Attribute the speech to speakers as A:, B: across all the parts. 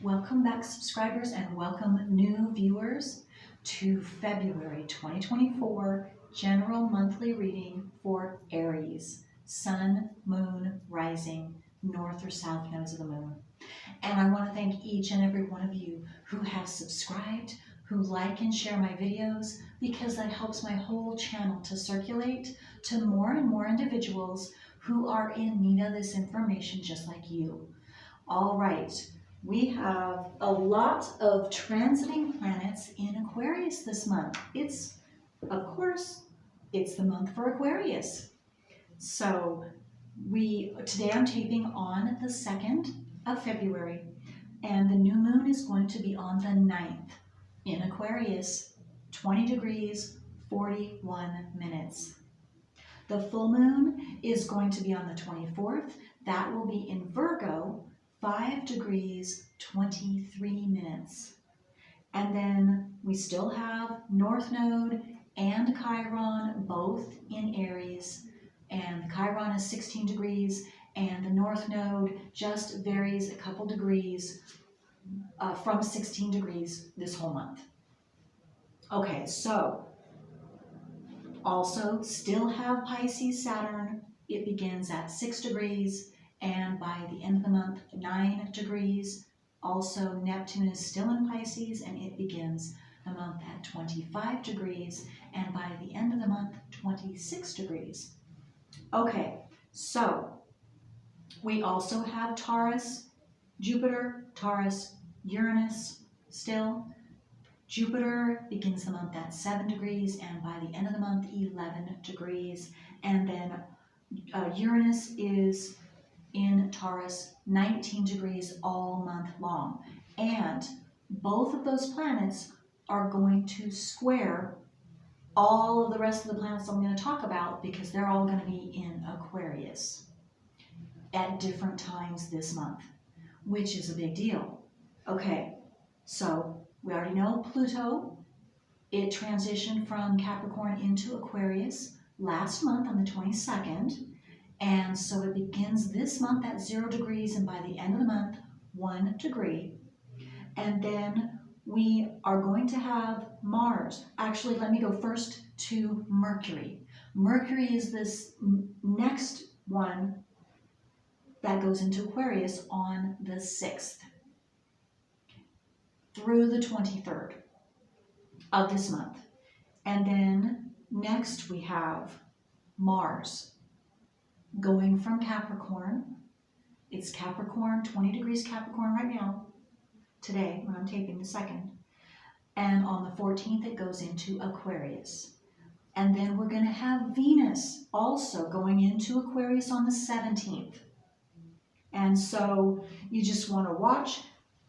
A: Welcome back, subscribers, and welcome new viewers to February 2024 General Monthly Reading for Aries, Sun, Moon, Rising, North or South Nodes of the Moon. And I want to thank each and every one of you who have subscribed, who like and share my videos, because that helps my whole channel to circulate to more and more individuals who are in need of this information just like you. All right, we have a lot of transiting planets in Aquarius this month. Of course, it's the month for Aquarius. So today I'm taping on the 2nd of February, and the new moon is going to be on the 9th in Aquarius, 20 degrees, 41 minutes. The full moon is going to be on the 24th. That will be in Virgo, 5 degrees, 23 minutes. And then we still have North Node and Chiron both in Aries. And Chiron is 16 degrees, and the North Node just varies a couple degrees from 16 degrees this whole month. Okay, so also still have Pisces Saturn. It begins at 6 degrees, and by the end of the month, 9 degrees. Also, Neptune is still in Pisces, and it begins the month at 25 degrees, and by the end of the month, 26 degrees. Okay, so we also have Taurus, Jupiter, Taurus, Uranus still. Jupiter begins the month at 7 degrees, and by the end of the month, 11 degrees. And then Uranus is in Taurus, 19 degrees all month long. And both of those planets are going to square all of the rest of the planets I'm going to talk about, because they're all going to be in Aquarius at different times this month, which is a big deal. Okay, so we already know Pluto. It transitioned from Capricorn into Aquarius last month on the 22nd. And so it begins this month at 0 degrees, and by the end of the month, 1 degree. And then we are going to have Mars. Actually, let me go first to Mercury. Mercury is this next one that goes into Aquarius on the 6th through the 23rd of this month. And then next we have Mars going from Capricorn. It's Capricorn, 20 degrees Capricorn right now, today when I'm taping the 2nd. And on the 14th it goes into Aquarius. And then we're going to have Venus also going into Aquarius on the 17th. And so you just want to watch,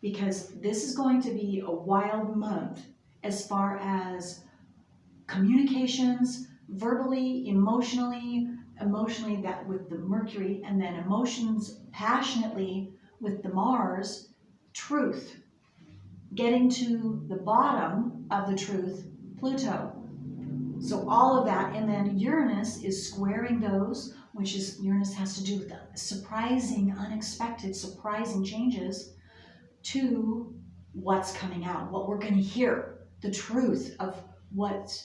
A: because this is going to be a wild month as far as communications, verbally, emotionally that with the Mercury, and then emotions passionately with the Mars, truth, getting to the bottom of the truth, Pluto. So all of that, and then Uranus is squaring those, which is, Uranus has to do with the surprising, unexpected, surprising changes to what's coming out, what we're going to hear, the truth of what,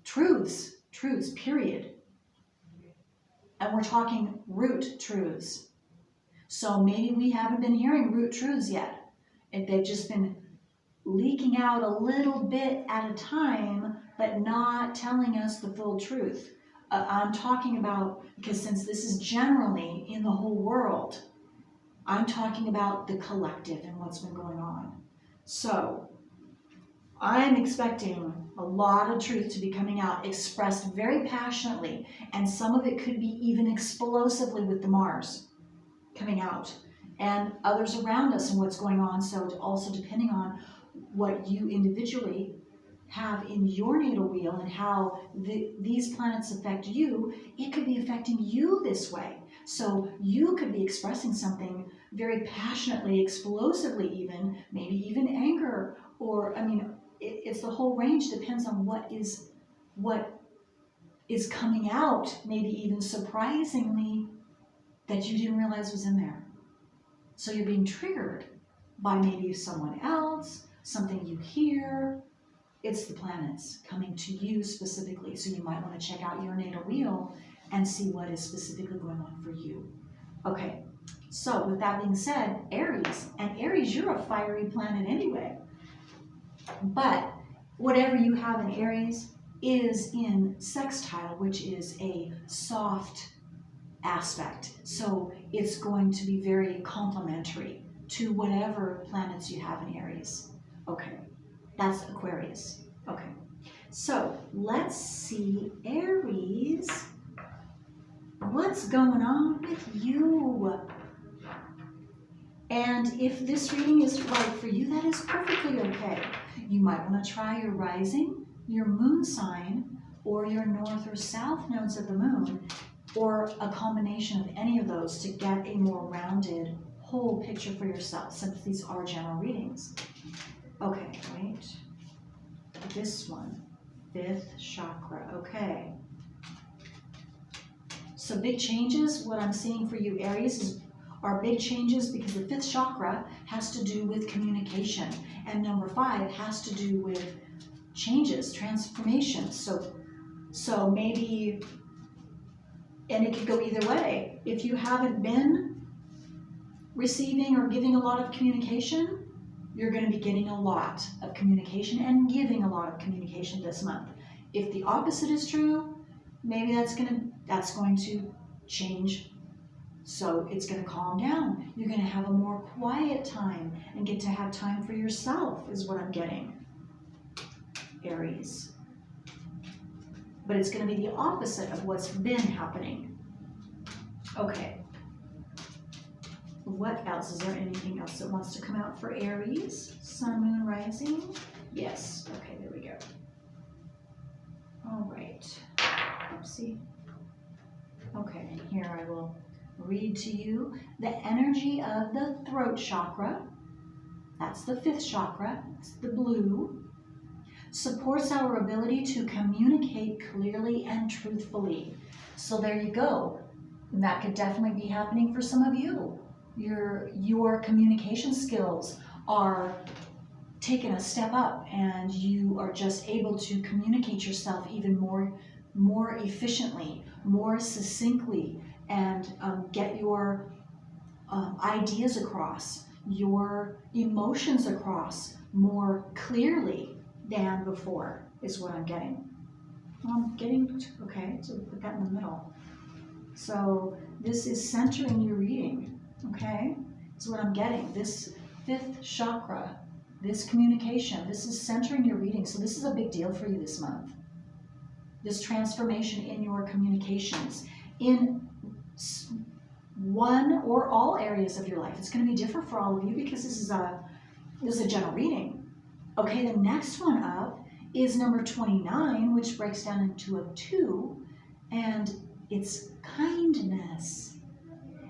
A: truths, period. And we're talking root truths. So maybe we haven't been hearing root truths yet. They've just been leaking out a little bit at a time, but not telling us the full truth. I'm talking about, because since this is generally in the whole world, I'm talking about the collective and what's been going on. So I'm expecting a lot of truth to be coming out, expressed very passionately, and some of it could be even explosively with the Mars coming out, and others around us and what's going on. So also depending on what you individually have in your natal wheel and how these planets affect you, it could be affecting you this way. So you could be expressing something very passionately, explosively even, maybe even anger, or, it's the whole range. Depends on what is coming out, maybe even surprisingly, that you didn't realize was in there. So you're being triggered by maybe someone else, something you hear. It's the planets coming to you specifically. So you might want to check out your natal wheel and see what is specifically going on for you. Okay, so with that being said, Aries, and Aries, you're a fiery planet anyway. But whatever you have in Aries is in sextile, which is a soft aspect. So it's going to be very complementary to whatever planets you have in Aries. Okay, that's Aquarius. Okay, so let's see, Aries, what's going on with you? And if this reading is right for you, that is perfectly okay. You might want to try your rising, your moon sign, or your north or south nodes of the moon, or a combination of any of those to get a more rounded whole picture for yourself, since these are general readings. Okay, wait. This one, 5th chakra, okay. So big changes, what I'm seeing for you, Aries, are big changes because the 5th chakra has to do with communication, and number 5 has to do with changes, transformations. So maybe, and it could go either way. If you haven't been receiving or giving a lot of communication, you're going to be getting a lot of communication and giving a lot of communication this month. If the opposite is true, maybe that's going to change. So it's going to calm down. You're going to have a more quiet time and get to have time for yourself, is what I'm getting, Aries. But it's going to be the opposite of what's been happening. Okay. What else? Is there anything else that wants to come out for Aries? Sun, moon, rising? Yes. Okay, there we go. All right. Oopsie. Okay, and here I will read to you the energy of the throat chakra. That's the 5th chakra. It's the blue. Supports our ability to communicate clearly and truthfully. So there you go. And that could definitely be happening for some of you. Your communication skills are taking a step up, and you are just able to communicate yourself even more efficiently, more succinctly, and get your ideas across, your emotions across more clearly than before, is what I'm getting. Okay, so put that in the middle. So this is centering your reading, okay? Is what I'm getting. This 5th chakra, this communication, this is centering your reading. So this is a big deal for you this month. This transformation in your communications in one or all areas of your life. It's going to be different for all of you because this is a general reading. Okay, the next one up is number 29, which breaks down into a 2, and it's kindness.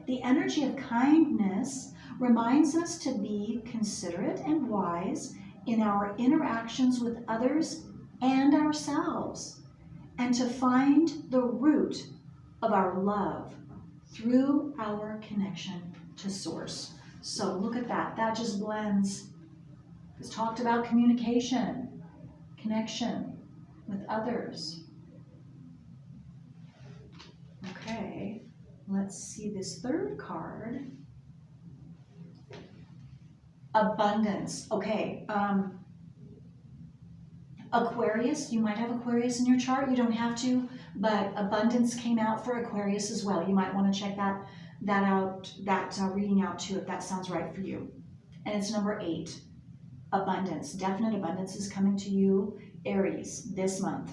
A: The energy of kindness reminds us to be considerate and wise in our interactions with others and ourselves, and to find the root of our love through our connection to Source. So look at that. That just blends. It's talked about communication, connection with others. Okay, let's see this third card. Abundance. Okay, Aquarius, you might have Aquarius in your chart. You don't have to, but abundance came out for Aquarius as well. You might want to check that reading out too, if that sounds right for you. And it's number 8, abundance. Definite abundance is coming to you, Aries, this month.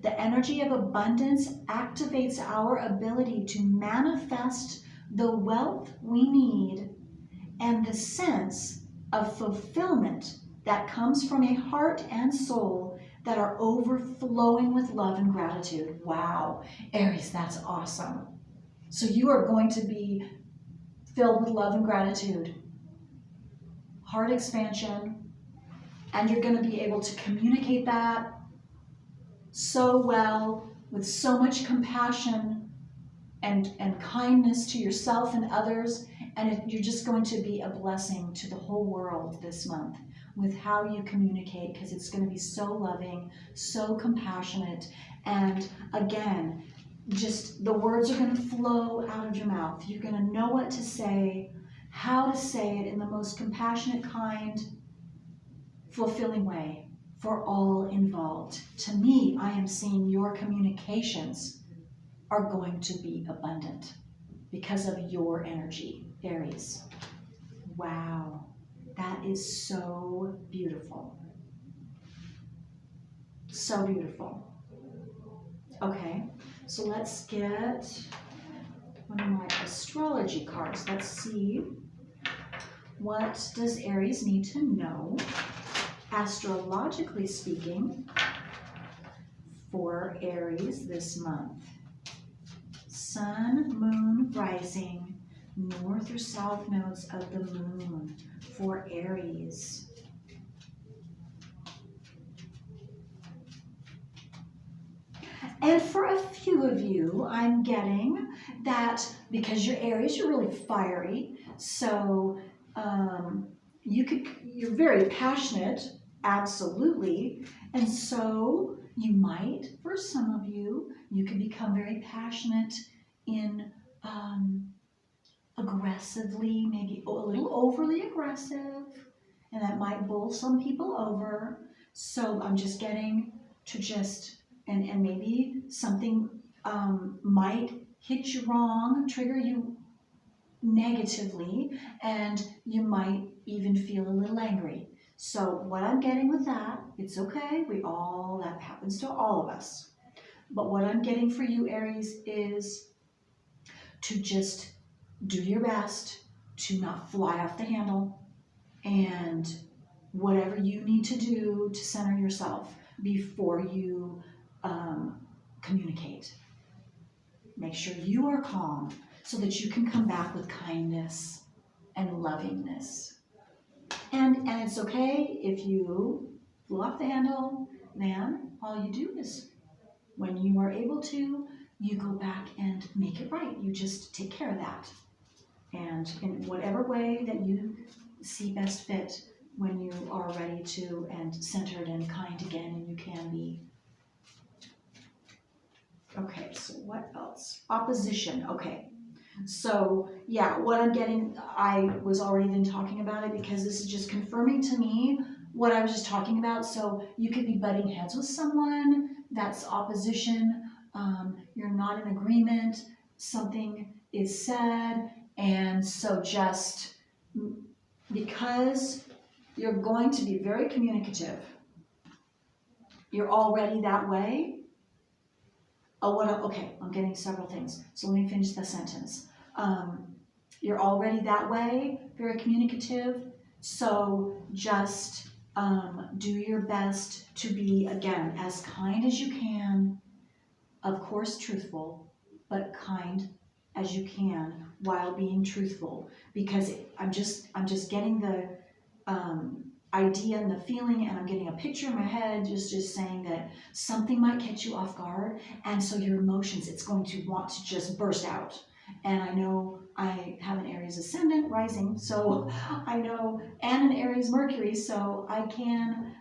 A: The energy of abundance activates our ability to manifest the wealth we need and the sense of fulfillment that comes from a heart and soul that are overflowing with love and gratitude. Wow, Aries, that's awesome. So you are going to be filled with love and gratitude, heart expansion, and you're going to be able to communicate that so well, with so much compassion and kindness to yourself and others, And you're just going to be a blessing to the whole world this month with how you communicate, because it's going to be so loving, so compassionate. And again, just the words are going to flow out of your mouth. You're going to know what to say, how to say it in the most compassionate, kind, fulfilling way for all involved. To me, I am seeing your communications are going to be abundant because of your energy, Aries. Wow, that is so beautiful. So beautiful. Okay, so let's get one of my astrology cards. Let's see, what does Aries need to know, astrologically speaking, for Aries this month? Sun, moon, rising, north or south nodes of the moon for Aries. And for a few of you, I'm getting that because you're Aries, you're really fiery. So you're very passionate, absolutely. And so you might, for some of you, you could become very passionate in aggressively, maybe a little overly aggressive, and that might bowl some people over. So I'm just getting to just, and maybe something might hit you wrong, trigger you negatively, and you might even feel a little angry. So what I'm getting with that, it's okay, that happens to all of us. But what I'm getting for you, Aries, is to just do your best to not fly off the handle, and whatever you need to do to center yourself before you communicate. Make sure you are calm so that you can come back with kindness and lovingness. And it's okay if you flew off the handle, then all you do is, when you are able to, you go back and make it right. You just take care of that. And in whatever way that you see best fit, when you are ready to, and centered and kind again, and you can be. Okay, so what else? Opposition, okay. So yeah, what I'm getting, I was already then talking about it because this is just confirming to me what I was just talking about. So you could be butting heads with someone, that's opposition. You're not in agreement, something is said, and so just because you're going to be very communicative, you're already that way. Okay, I'm getting several things, so let me finish the sentence. You're already that way, very communicative, so just do your best to be, again, as kind as you can, of course truthful, but kind as you can while being truthful, because I'm just getting the idea and the feeling, and I'm getting a picture in my head just saying that something might catch you off guard, and so your emotions, it's going to want to just burst out. And I know I have an Aries ascendant rising, so I know, and an Aries Mercury, so I can,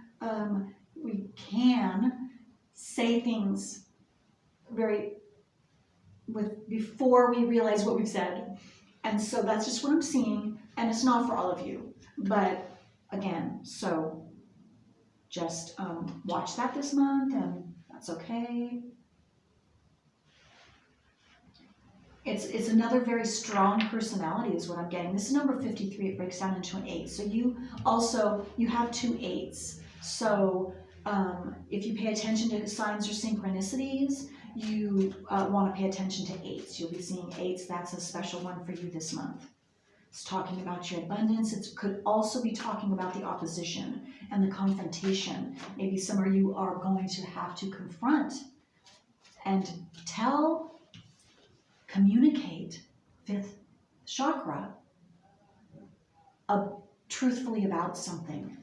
A: we can say things before we realize what we've said. And so that's just what I'm seeing, and it's not for all of you, but again, so just watch that this month, and that's okay. It's another very strong personality is what I'm getting. This is number 53, it breaks down into an 8. So you have 2 8s. So if you pay attention to signs or synchronicities, you want to pay attention to 8s. You'll be seeing 8s, that's a special one for you this month. It's talking about your abundance. It could also be talking about the opposition and the confrontation. Maybe some of you are going to have to confront and communicate 5th chakra truthfully about something.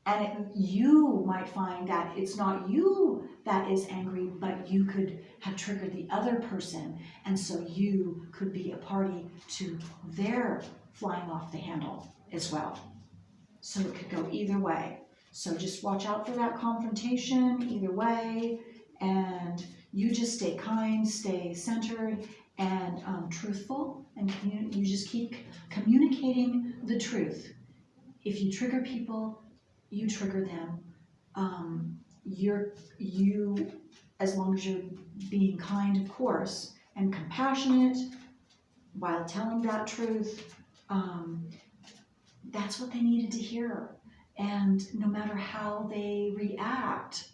A: And you might find that it's not you that is angry, but you could have triggered the other person. And so you could be a party to their flying off the handle as well. So it could go either way. So just watch out for that confrontation either way. And you just stay kind, stay centered, and truthful. And you just keep communicating the truth. If you trigger people, you trigger them. You, as long as you're being kind, of course, and compassionate while telling that truth, that's what they needed to hear. And no matter how they react,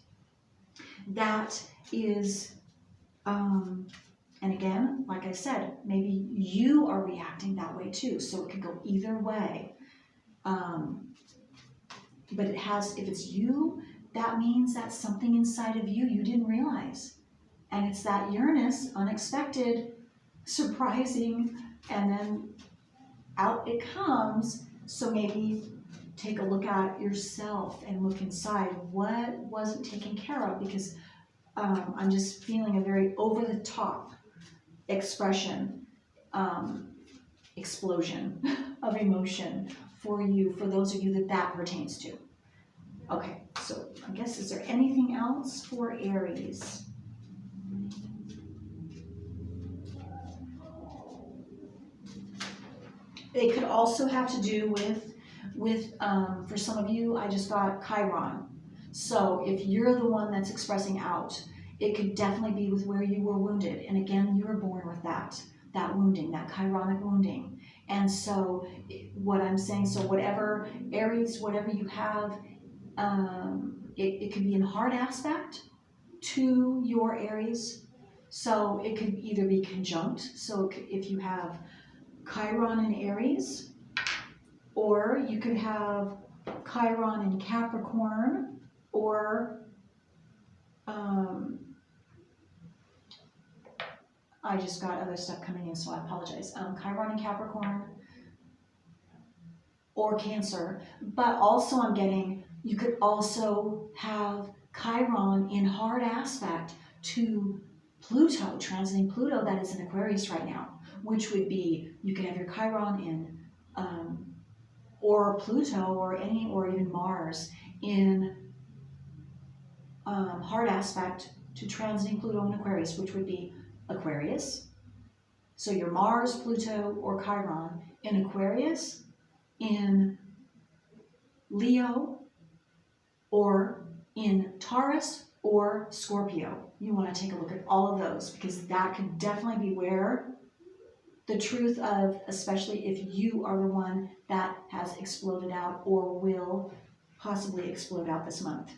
A: that is, and again, like I said, maybe you are reacting that way too, so it could go either way. But it has, if it's you, that means that's something inside of you didn't realize. And it's that Uranus, unexpected, surprising, and then out it comes. So maybe take a look at yourself and look inside. What wasn't taken care of? Because I'm just feeling a very over-the-top expression, explosion of emotion for you, for those of you that pertains to. Okay, so I guess, is there anything else for Aries? It could also have to do with for some of you, I just got Chiron. So if you're the one that's expressing out, it could definitely be with where you were wounded. And again, you were born with that wounding, that chironic wounding. And so what I'm saying, so whatever Aries, whatever you have, it could be in hard aspect to your Aries. So it could either be conjunct. So if you have Chiron in Aries, or you could have Chiron in Capricorn, or I just got other stuff coming in, so I apologize. Chiron in Capricorn or Cancer, but also I'm getting, you could also have Chiron in hard aspect to Pluto, transiting Pluto, that is in Aquarius right now, which would be, you could have your Chiron in, or Pluto, or even Mars in hard aspect to transiting Pluto in Aquarius, which would be Aquarius. So your Mars, Pluto, or Chiron in Aquarius, in Leo, or in Taurus or Scorpio. You want to take a look at all of those, because that could definitely be where the truth of, especially if you are the one that has exploded out or will possibly explode out this month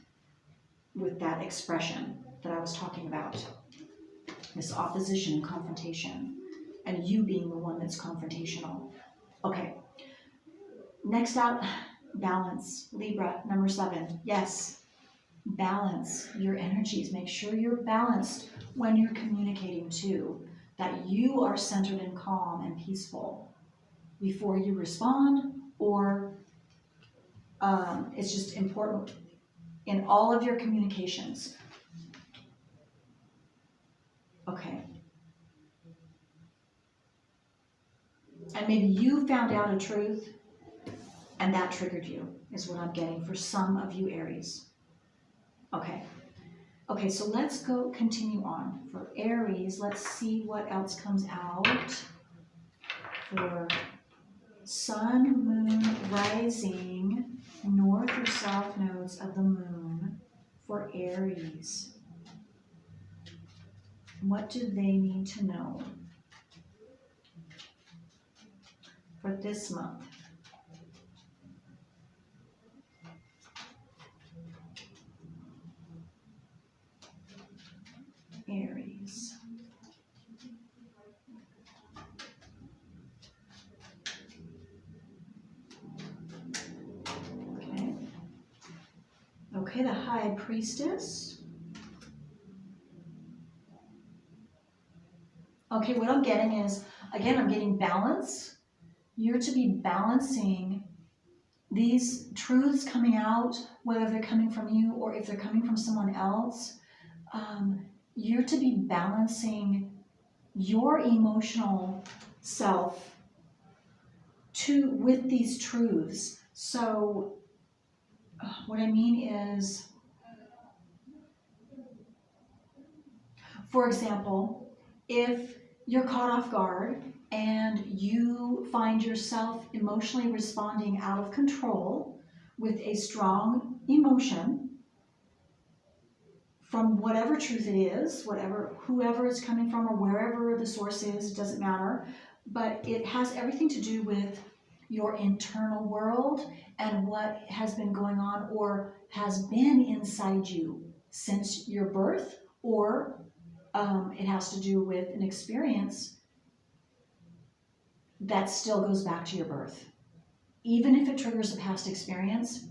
A: with that expression that I was talking about. This opposition and confrontation, and you being the one that's confrontational. Okay, next out, balance. Libra, number 7. Yes, balance your energies. Make sure you're balanced when you're communicating too, that you are centered and calm and peaceful before you respond, or it's just important in all of your communications. Okay. And maybe you found out a truth and that triggered you, is what I'm getting for some of you Aries. Okay. Okay, so let's go continue on. For Aries, let's see what else comes out for Sun, Moon, Rising, North or South nodes of the Moon for Aries. What do they need to know for this month? Aries. Okay. Okay, the High Priestess. Okay, what I'm getting is, again, I'm getting balance. You're to be balancing these truths coming out, whether they're coming from you or if they're coming from someone else, you're to be balancing your emotional self with these truths. So what I mean is, for example, if you're caught off guard and you find yourself emotionally responding out of control with a strong emotion from whatever truth it is, whoever it's coming from or wherever the source is, it doesn't matter, but it has everything to do with your internal world and what has been going on or has been inside you since your birth, or it has to do with an experience that still goes back to your birth. Even if it triggers a past experience,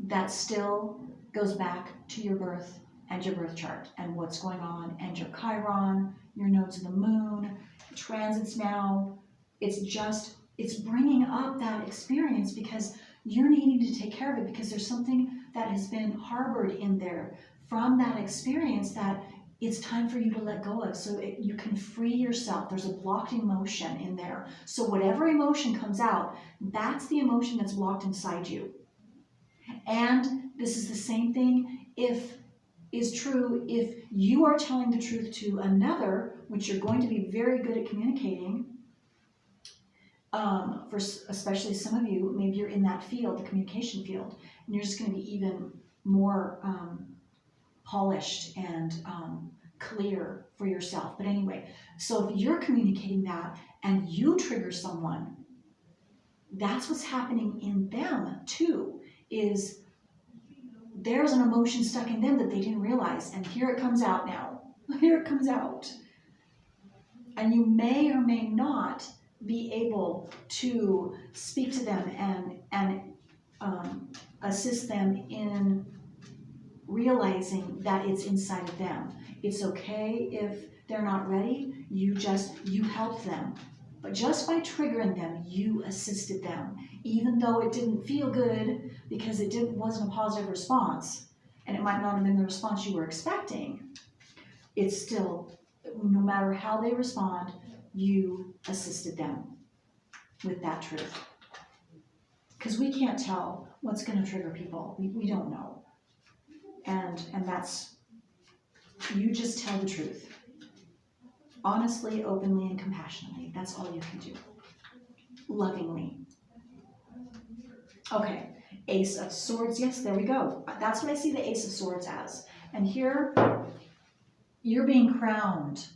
A: that still goes back to your birth and your birth chart and what's going on and your Chiron, your nodes of the moon, transits now. It's bringing up that experience because you're needing to take care of it, because there's something that has been harbored in there from that experience that it's time for you to let go of, so you can free yourself. There's a blocked emotion in there. So whatever emotion comes out, that's the emotion that's blocked inside you. And this is the same thing if you are telling the truth to another, which you're going to be very good at communicating. For especially some of you, maybe you're in that field, the communication field, and you're just going to be even more polished and clear for yourself. But anyway, so if you're communicating that and you trigger someone, that's what's happening in them too, is there's an emotion stuck in them that they didn't realize, and here it comes out now. Here it comes out. And you may or may not be able to speak to them and assist them in realizing that it's inside of them. It's okay if they're not ready. You help them. But just by triggering them, you assisted them. Even though it didn't feel good because it wasn't a positive response, and it might not have been the response you were expecting, it's still, no matter how they respond, you assisted them with that truth. Because we can't tell what's going to trigger people. We don't know. And that's, you just tell the truth. Honestly, openly, and compassionately. That's all you can do. Lovingly. Okay, Ace of Swords. Yes, there we go. That's what I see the Ace of Swords as. And here, you're being crowned.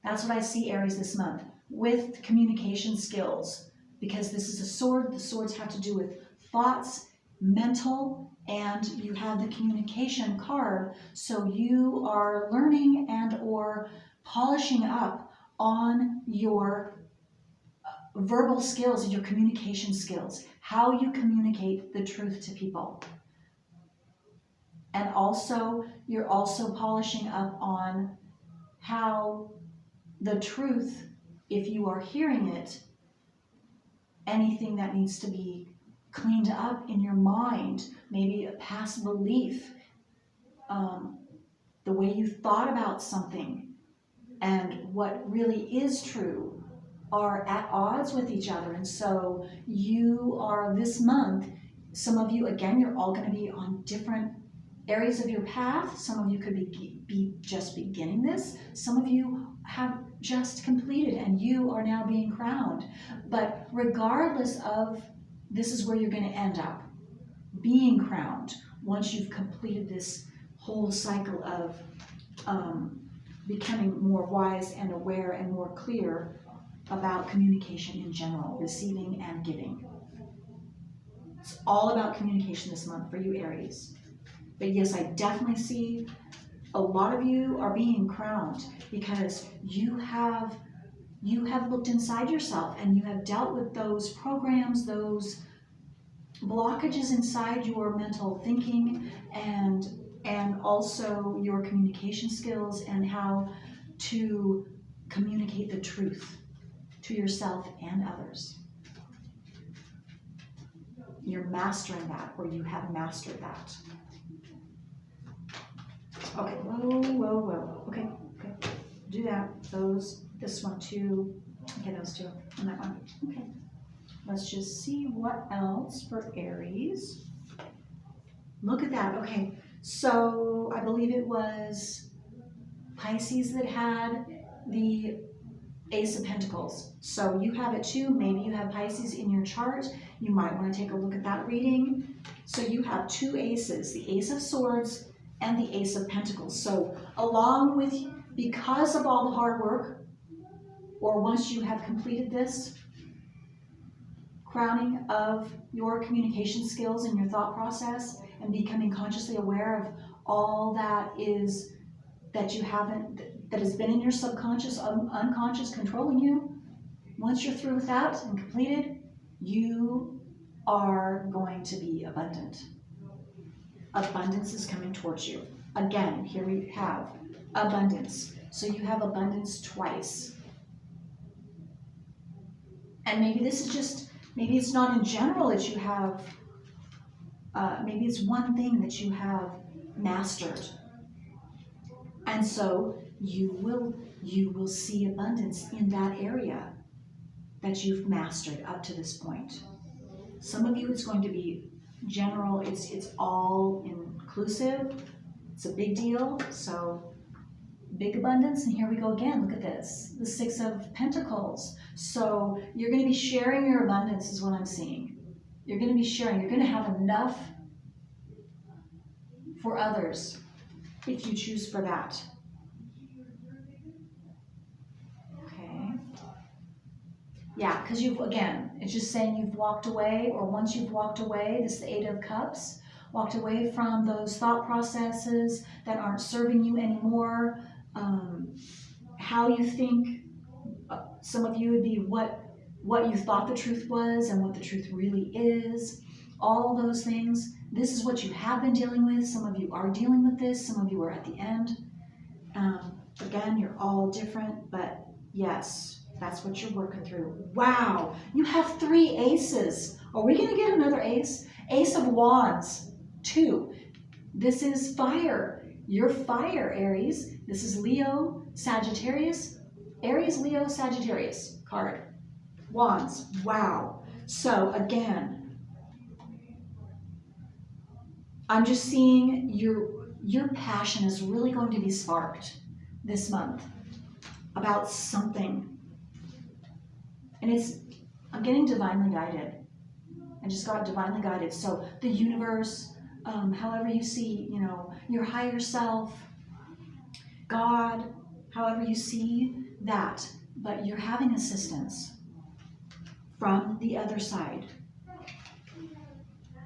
A: That's what I see, Aries, this month, with communication skills. Because this is a sword. The swords have to do with thoughts, mental, and you have the communication card. So you are learning and or polishing up on your verbal skills and your communication skills, how you communicate the truth to people. And also, you're also polishing up on how the truth, if you are hearing it, anything that needs to be cleaned up in your mind, maybe a past belief, the way you thought about something, and what really is true are at odds with each other. And so you are, this month, some of you, again, you're all going to be on different areas of your path. Some of you could be just beginning this. Some of you have just completed and you are now being crowned. But regardless of, this is where you're going to end up, being crowned once you've completed this whole cycle of becoming more wise and aware and more clear about communication in general, receiving and giving. It's all about communication this month for you, Aries. But yes, I definitely see a lot of you are being crowned because you have looked inside yourself and you have dealt with those programs, those blockages inside your mental thinking, and also your communication skills and how to communicate the truth to yourself and others. you're mastering that, or you have mastered that. Okay, whoa. Okay. Do that. This one too. Okay, those two, and that one. Okay. Let's just see what else for Aries. Look at that. Okay, so I believe it was Pisces that had the Ace of Pentacles. So you have it too. Maybe you have Pisces in your chart. You might want to take a look at that reading. So you have two aces, the Ace of Swords and the Ace of Pentacles. So along with, because of all the hard work, or once you have completed this crowning of your communication skills and your thought process and becoming consciously aware of all that has been in your subconscious, unconscious controlling you, once you're through with that and completed, you are going to be abundant. Abundance is coming towards you. Again, here we have abundance. So you have abundance twice. And maybe this is just, maybe it's not in general that you have, maybe it's one thing that you have mastered. And so you will see abundance in that area that you've mastered up to this point. Some of you, it's going to be general, it's all inclusive. It's a big deal. So big abundance, and here we go again. Look at this, the Six of Pentacles. So you're going to be sharing your abundance is what I'm seeing. You're going to be sharing. You're going to have enough for others if you choose for that. Okay. Yeah, because it's just saying you've walked away, or once you've walked away, this is the Eight of Cups, walked away from those thought processes that aren't serving you anymore. How you think, some of you would be what you thought the truth was and what the truth really is. All those things. This is what you have been dealing with. Some of you are dealing with this. Some of you are at the end. Again, you're all different, but yes, that's what you're working through. Wow, you have 3 aces. Are we going to get another ace? Ace of Wands, 2. This is fire. You're fire, Aries. This is Leo, Sagittarius. Aries, Leo, Sagittarius card. Wands. Wow. So again, I'm just seeing your passion is really going to be sparked this month about something. And I'm getting divinely guided. I just got divinely guided. So the universe, however you see, your higher self, God, however you see that, but you're having assistance from the other side.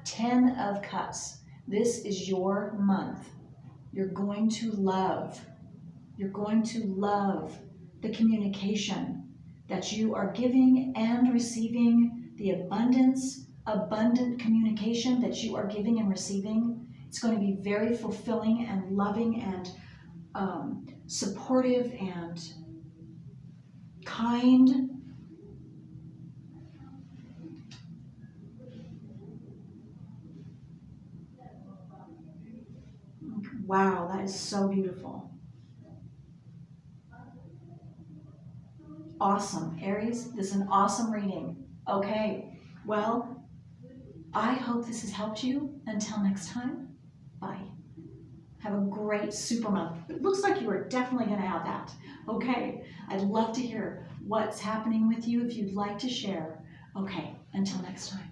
A: 10 of Cups. This is your month. You're going to love the communication that you are giving and receiving, the abundant communication that you are giving and receiving. It's going to be very fulfilling and loving and supportive and kind. Wow, that is so beautiful. Awesome. Aries, this is an awesome reading. Okay, well, I hope this has helped you. Until next time, bye. Have a great super month. It looks like you are definitely going to have that. Okay, I'd love to hear what's happening with you if you'd like to share. Okay, until next time.